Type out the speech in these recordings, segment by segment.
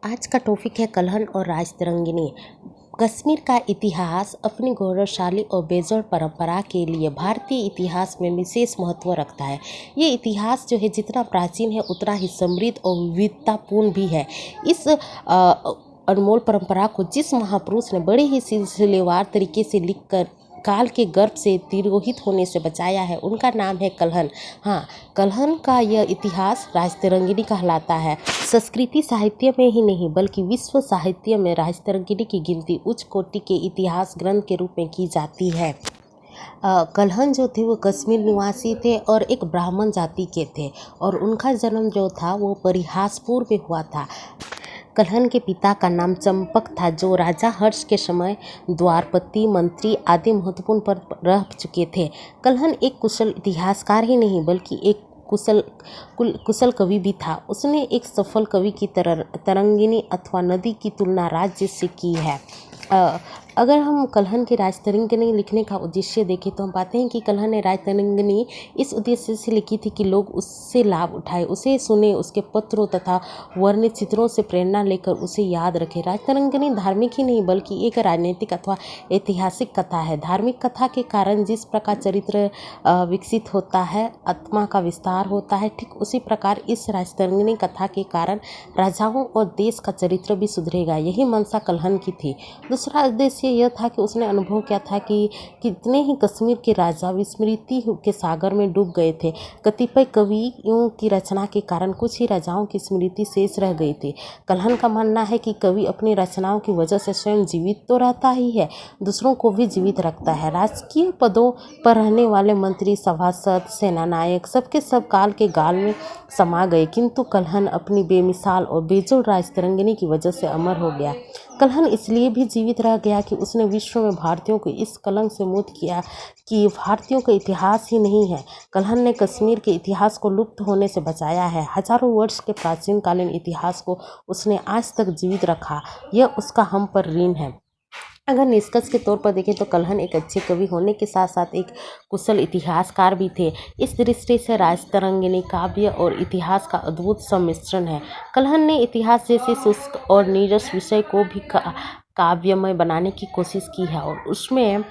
आज का टॉपिक है कलहन और राजतरंगिणी। कश्मीर का इतिहास अपनी गौरवशाली और बेजोड़ परंपरा के लिए भारतीय इतिहास में विशेष महत्व रखता है। ये इतिहास जो है जितना प्राचीन है उतना ही समृद्ध और विविधतापूर्ण भी है। इस अनमोल परंपरा को जिस महापुरुष ने बड़े ही सिलसिलेवार तरीके से लिखकर काल के गर्भ से तिरोहित होने से बचाया है, उनका नाम है कलहन। हाँ, कलहन का यह इतिहास राजतरंगिणी कहलाता है। संस्कृति साहित्य में ही नहीं बल्कि विश्व साहित्य में राजतरंगिणी की गिनती उच्च कोटि के इतिहास ग्रंथ के रूप में की जाती है। कलहन जो थे वो कश्मीर निवासी थे और एक ब्राह्मण जाति के थे और उनका जन्म जो था वो परिहासपुर में हुआ था। कलहन के पिता का नाम चंपक था, जो राजा हर्ष के समय द्वारपति, मंत्री आदि महत्वपूर्ण पद पर रह चुके थे। कलहन एक कुशल इतिहासकार ही नहीं बल्कि एक कुशल कवि भी था। उसने एक सफल कवि की तरह तरंगिणी अथवा नदी की तुलना राज्य से की है। अगर हम कलहन की राजतरंगिणी लिखने का उद्देश्य देखें तो हम पाते हैं कि कलहन ने राजतरंगिणी इस उद्देश्य से लिखी थी कि लोग उससे लाभ उठाए, उसे सुने, उसके पत्रों तथा वर्णित चित्रों से प्रेरणा लेकर उसे याद रखें। राजतरंगिणी धार्मिक ही नहीं बल्कि एक राजनीतिक अथवा ऐतिहासिक कथा है। धार्मिक कथा के कारण जिस प्रकार चरित्र विकसित होता है, आत्मा का विस्तार होता है, ठीक उसी प्रकार इस राजतरंगिणी कथा के कारण राजाओं और देश का चरित्र भी सुधरेगा। यही मंशा कलहन की थी। दूसरा उद्देश्य यह था कि उसने अनुभव किया था कि कितने ही कश्मीर के राजा विस्मृति के सागर में डूब गए थे। कतिपय कवियों की रचना के कारण कुछ ही राजाओं की स्मृति शेष रह गई थी। कलहन का मानना है कि कवि अपनी रचनाओं की वजह से स्वयं जीवित तो रहता ही है, दूसरों को भी जीवित रखता है। राजकीय पदों पर रहने वाले मंत्री, सभासद, सेनानायक सबके सब काल के गाल में समा गए, किंतु कलहन अपनी बेमिसाल और बेजोड़ राजतरंगिणी की वजह से अमर हो गया। कलहन इसलिए भी जीवित रह गया कि उसने विश्व में भारतीयों को इस कलंक से मुक्त किया कि भारतीयों का इतिहास ही नहीं है। कलहन ने कश्मीर के इतिहास को लुप्त होने से बचाया है। हजारों वर्ष के प्राचीन कालीन इतिहास को उसने आज तक जीवित रखा। यह उसका हम पर ऋण है। अगर निष्कर्ष के तौर पर देखें तो कलहन एक अच्छे कवि होने के साथ साथ एक कुशल इतिहासकार भी थे। इस दृष्टि से राजतरंगिणी काव्य और इतिहास का अद्भुत सम्मिश्रण है। कलहन ने इतिहास जैसे शुष्क और नीरस विषय को भी काव्यमय बनाने की कोशिश की है और उसमें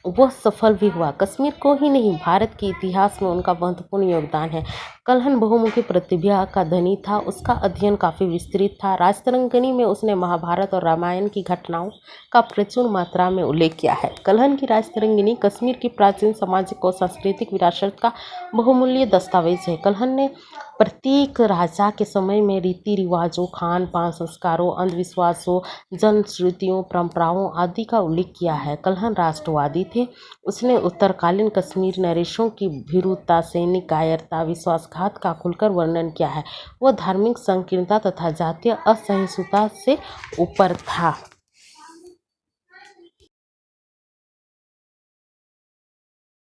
वह सफल भी हुआ। कश्मीर को ही नहीं भारत के इतिहास में उनका महत्वपूर्ण योगदान है। कलहन बहुमुखी प्रतिभा का धनी था। उसका अध्ययन काफ़ी विस्तृत था। राजतरंगिणी में उसने महाभारत और रामायण की घटनाओं का प्रचुर मात्रा में उल्लेख किया है। कलहन की राजतरंगिणी कश्मीर की प्राचीन सामाजिक और सांस्कृतिक विरासत का बहुमूल्य दस्तावेज है। कलहन ने प्रत्येक राजा के समय में रीति रिवाजों, खान पान, संस्कारों, अंधविश्वासों, जनश्रुतियों, परंपराओं आदि का उल्लेख किया है। कलहन राष्ट्रवादी थे। उसने उत्तरकालीन कश्मीर नरेशों की भीरुता, सैनिक कायरता, विश्वासघात का खुलकर वर्णन किया है। वह धार्मिक संकीर्णता तथा जातीय असहिष्णुता से ऊपर था।